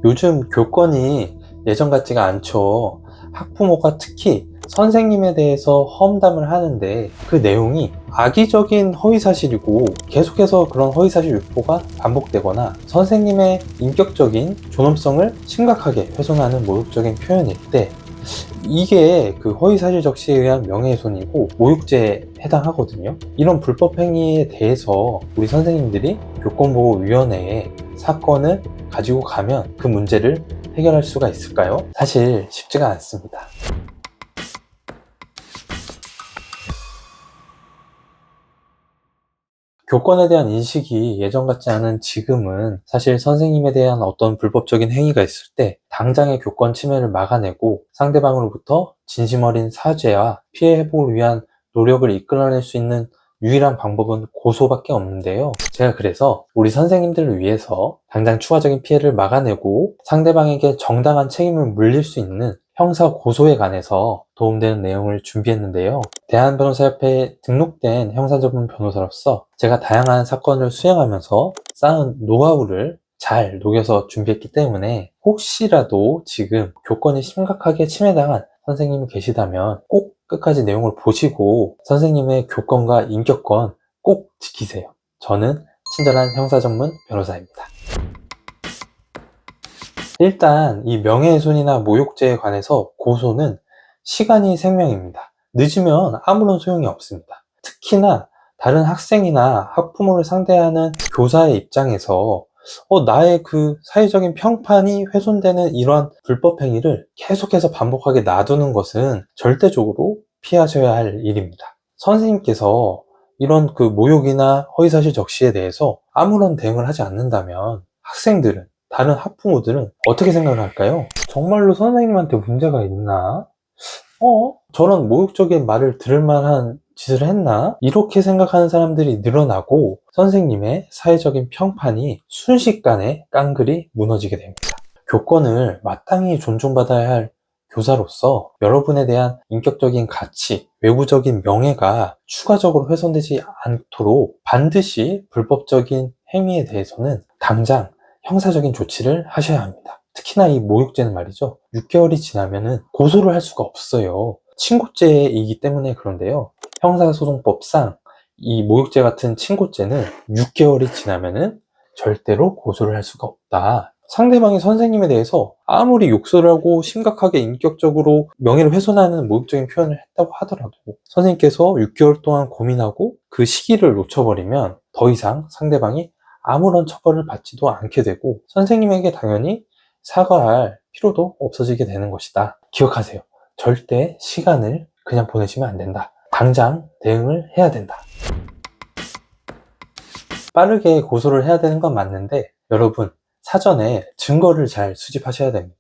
요즘 교권이 예전 같지가 않죠. 학부모가 특히 선생님에 대해서 험담을 하는데 그 내용이 악의적인 허위사실이고 계속해서 그런 허위사실 유포가 반복되거나 선생님의 인격적인 존엄성을 심각하게 훼손하는 모욕적인 표현일 때 이게 그 허위사실 적시에 의한 명예훼손이고 모욕죄에 해당하거든요. 이런 불법 행위에 대해서 우리 선생님들이 교권보호위원회에 사건을 가지고 가면 그 문제를 해결할 수가 있을까요? 사실 쉽지가 않습니다. 교권에 대한 인식이 예전 같지 않은 지금은 사실 선생님에 대한 어떤 불법적인 행위가 있을 때 당장의 교권 침해를 막아내고 상대방으로부터 진심 어린 사죄와 피해 회복을 위한 노력을 이끌어낼 수 있는 유일한 방법은 고소밖에 없는데요. 제가 그래서 우리 선생님들을 위해서 당장 추가적인 피해를 막아내고 상대방에게 정당한 책임을 물릴 수 있는 형사 고소에 관해서 도움되는 내용을 준비했는데요. 대한변호사협회에 등록된 형사전문 변호사로서 제가 다양한 사건을 수행하면서 쌓은 노하우를 잘 녹여서 준비했기 때문에 혹시라도 지금 교권이 심각하게 침해당한 선생님이 계시다면 꼭 끝까지 내용을 보시고 선생님의 교권과 인격권 꼭 지키세요. 저는 친절한 형사전문 변호사입니다. 일단 이 명예훼손이나 모욕죄에 관해서 고소는 시간이 생명입니다. 늦으면 아무런 소용이 없습니다. 특히나 다른 학생이나 학부모를 상대하는 교사의 입장에서 나의 그 사회적인 평판이 훼손되는 이러한 불법 행위를 계속해서 반복하게 놔두는 것은 절대적으로 피하셔야 할 일입니다. 선생님께서 이런 그 모욕이나 허위사실 적시에 대해서 아무런 대응을 하지 않는다면 학생들은, 다른 학부모들은 어떻게 생각을 할까요? 정말로 선생님한테 문제가 있나? 저런 모욕적인 말을 들을 만한 짓을 했나? 이렇게 생각하는 사람들이 늘어나고 선생님의 사회적인 평판이 순식간에 깡그리 무너지게 됩니다. 교권을 마땅히 존중받아야 할 교사로서 여러분에 대한 인격적인 가치, 외부적인 명예가 추가적으로 훼손되지 않도록 반드시 불법적인 행위에 대해서는 당장 형사적인 조치를 하셔야 합니다. 특히나 이 모욕죄는 말이죠. 6개월이 지나면은 고소를 할 수가 없어요. 친고죄이기 때문에 그런데요. 형사소송법상 이 모욕죄 같은 친고죄는 6개월이 지나면은 절대로 고소를 할 수가 없다. 상대방이 선생님에 대해서 아무리 욕설을 하고 심각하게 인격적으로 명예를 훼손하는 모욕적인 표현을 했다고 하더라도 선생님께서 6개월 동안 고민하고 그 시기를 놓쳐버리면 더 이상 상대방이 아무런 처벌을 받지도 않게 되고 선생님에게 당연히 사과할 필요도 없어지게 되는 것이다. 기억하세요. 절대 시간을 그냥 보내시면 안 된다. 당장 대응을 해야 된다. 빠르게 고소를 해야 되는 건 맞는데 여러분 사전에 증거를 잘 수집하셔야 됩니다.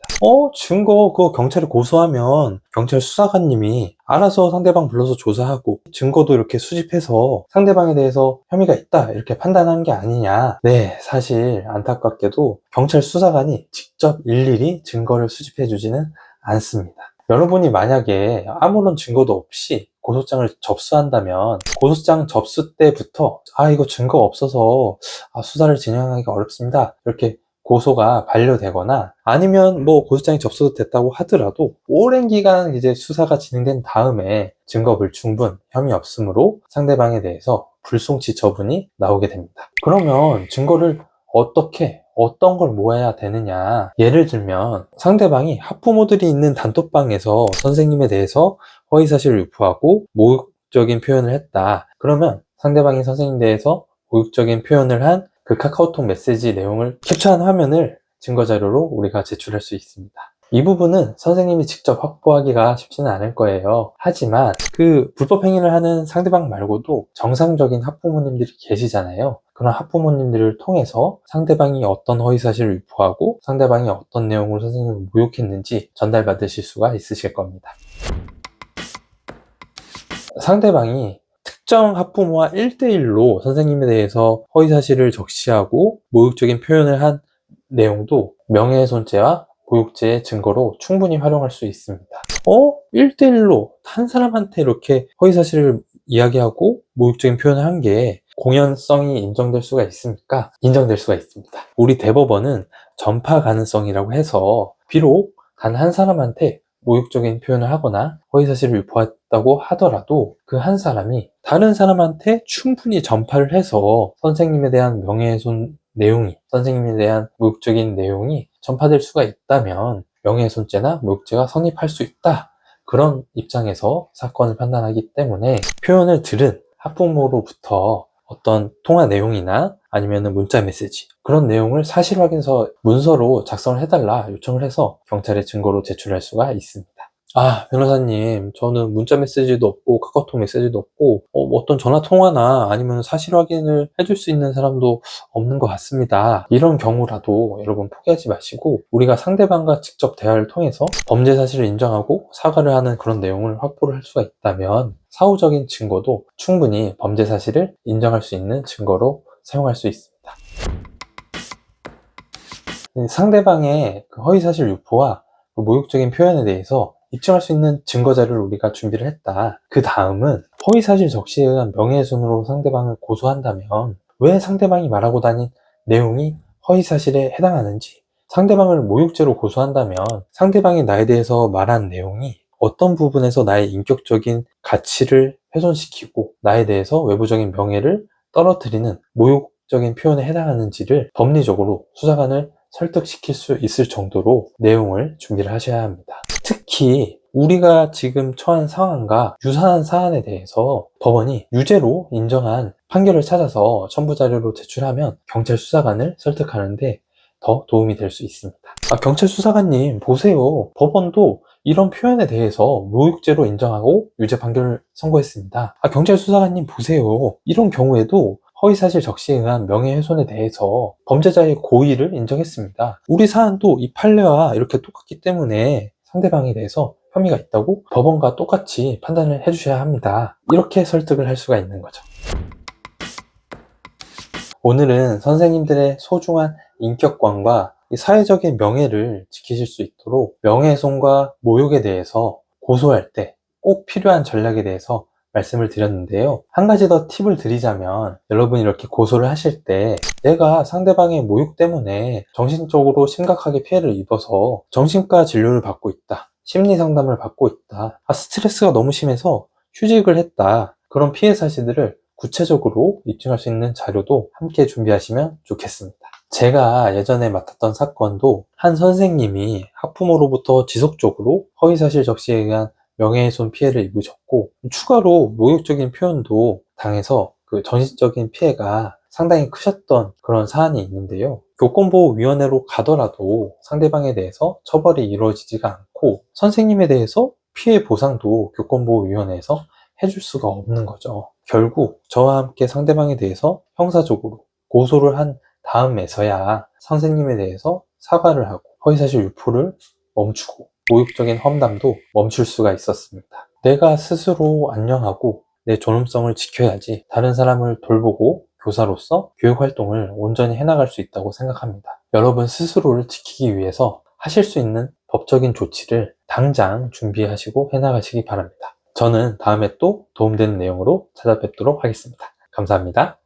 증거 그거 경찰에 고소하면 경찰 수사관님이 알아서 상대방 불러서 조사하고 증거도 이렇게 수집해서 상대방에 대해서 혐의가 있다 이렇게 판단하는 게 아니냐. 네, 사실 안타깝게도 경찰 수사관이 직접 일일이 증거를 수집해 주지는 않습니다. 여러분이 만약에 아무런 증거도 없이 고소장을 접수한다면 고소장 접수 때부터 이거 증거 없어서 수사를 진행하기가 어렵습니다 이렇게 고소가 반려되거나 아니면 뭐 고소장이 접수됐다고 하더라도 오랜 기간 이제 수사가 진행된 다음에 증거 불충분, 혐의 없음으로 상대방에 대해서 불송치 처분이 나오게 됩니다. 그러면 증거를 어떤 걸 모아야 되느냐. 예를 들면 상대방이 학부모들이 있는 단톡방에서 선생님에 대해서 허위사실을 유포하고 모욕적인 표현을 했다. 그러면 상대방이 선생님에 대해서 모욕적인 표현을 한 그 카카오톡 메시지 내용을 캡처한 화면을 증거자료로 우리가 제출할 수 있습니다. 이 부분은 선생님이 직접 확보하기가 쉽지는 않을 거예요. 하지만 그 불법 행위를 하는 상대방 말고도 정상적인 학부모님들이 계시잖아요. 그런 학부모님들을 통해서 상대방이 어떤 허위사실을 유포하고 상대방이 어떤 내용으로 선생님을 모욕했는지 전달받으실 수가 있으실 겁니다. 상대방이 특정 학부모와 1대1로 선생님에 대해서 허위사실을 적시하고 모욕적인 표현을 한 내용도 명예훼손죄와 모욕죄의 증거로 충분히 활용할 수 있습니다. 1대1로 한 사람한테 이렇게 허위사실을 이야기하고 모욕적인 표현을 한 게 공연성이 인정될 수가 있습니까? 인정될 수가 있습니다. 우리 대법원은 전파 가능성이라고 해서 비록 단 한 사람한테 모욕적인 표현을 하거나 허위사실을 유포했다고 하더라도 그 한 사람이 다른 사람한테 충분히 전파를 해서 선생님에 대한 명예훼손 내용이, 선생님에 대한 모욕적인 내용이 전파될 수가 있다면 명예훼손죄나 모욕죄가 성립할 수 있다. 그런 입장에서 사건을 판단하기 때문에 표현을 들은 학부모로부터 어떤 통화 내용이나 아니면 문자 메시지, 그런 내용을 사실 확인서 문서로 작성을 해달라 요청을 해서 경찰에 증거로 제출할 수가 있습니다. 변호사님, 저는 문자 메시지도 없고 카카오톡 메시지도 없고 뭐 어떤 전화 통화나 아니면 사실 확인을 해줄 수 있는 사람도 없는 것 같습니다. 이런 경우라도 여러분 포기하지 마시고 우리가 상대방과 직접 대화를 통해서 범죄 사실을 인정하고 사과를 하는 그런 내용을 확보를 할 수가 있다면 사후적인 증거도 충분히 범죄 사실을 인정할 수 있는 증거로 사용할 수 있습니다. 상대방의 그 허위사실 유포와 그 모욕적인 표현에 대해서 입증할 수 있는 증거 자료를 우리가 준비를 했다. 그 다음은 허위사실 적시에 의한 명예훼손으로 상대방을 고소한다면 왜 상대방이 말하고 다닌 내용이 허위사실에 해당하는지, 상대방을 모욕죄로 고소한다면 상대방이 나에 대해서 말한 내용이 어떤 부분에서 나의 인격적인 가치를 훼손시키고 나에 대해서 외부적인 명예를 떨어뜨리는 모욕적인 표현에 해당하는지를 법리적으로 수사관을 설득시킬 수 있을 정도로 내용을 준비를 하셔야 합니다. 특히 우리가 지금 처한 상황과 유사한 사안에 대해서 법원이 유죄로 인정한 판결을 찾아서 첨부 자료로 제출하면 경찰 수사관을 설득하는데 더 도움이 될 수 있습니다. 경찰 수사관님 보세요. 법원도 이런 표현에 대해서 모욕죄로 인정하고 유죄 판결을 선고했습니다. 경찰 수사관님 보세요. 이런 경우에도 허위사실 적시에 의한 명예훼손에 대해서 범죄자의 고의를 인정했습니다. 우리 사안도 이 판례와 이렇게 똑같기 때문에 상대방에 대해서 혐의가 있다고 법원과 똑같이 판단을 해주셔야 합니다. 이렇게 설득을 할 수가 있는 거죠. 오늘은 선생님들의 소중한 인격관과 사회적인 명예를 지키실 수 있도록 명예훼손과 모욕에 대해서 고소할 때 꼭 필요한 전략에 대해서 말씀을 드렸는데요. 한 가지 더 팁을 드리자면 여러분이 이렇게 고소를 하실 때 내가 상대방의 모욕 때문에 정신적으로 심각하게 피해를 입어서 정신과 진료를 받고 있다. 심리 상담을 받고 있다. 스트레스가 너무 심해서 휴직을 했다. 그런 피해 사실들을 구체적으로 입증할 수 있는 자료도 함께 준비하시면 좋겠습니다. 제가 예전에 맡았던 사건도 한 선생님이 학부모로부터 지속적으로 허위사실 적시에 의한 명예훼손 피해를 입으셨고 추가로 모욕적인 표현도 당해서 그 정신적인 피해가 상당히 크셨던 그런 사안이 있는데요. 교권보호위원회로 가더라도 상대방에 대해서 처벌이 이루어지지가 않고 선생님에 대해서 피해 보상도 교권보호위원회에서 해줄 수가 없는 거죠. 결국 저와 함께 상대방에 대해서 형사적으로 고소를 한 다음에서야 선생님에 대해서 사과를 하고 허위사실 유포를 멈추고 모욕적인 험담도 멈출 수가 있었습니다. 내가 스스로 안녕하고 내 존엄성을 지켜야지 다른 사람을 돌보고 교사로서 교육활동을 온전히 해나갈 수 있다고 생각합니다. 여러분 스스로를 지키기 위해서 하실 수 있는 법적인 조치를 당장 준비하시고 해나가시기 바랍니다. 저는 다음에 또 도움되는 내용으로 찾아뵙도록 하겠습니다. 감사합니다.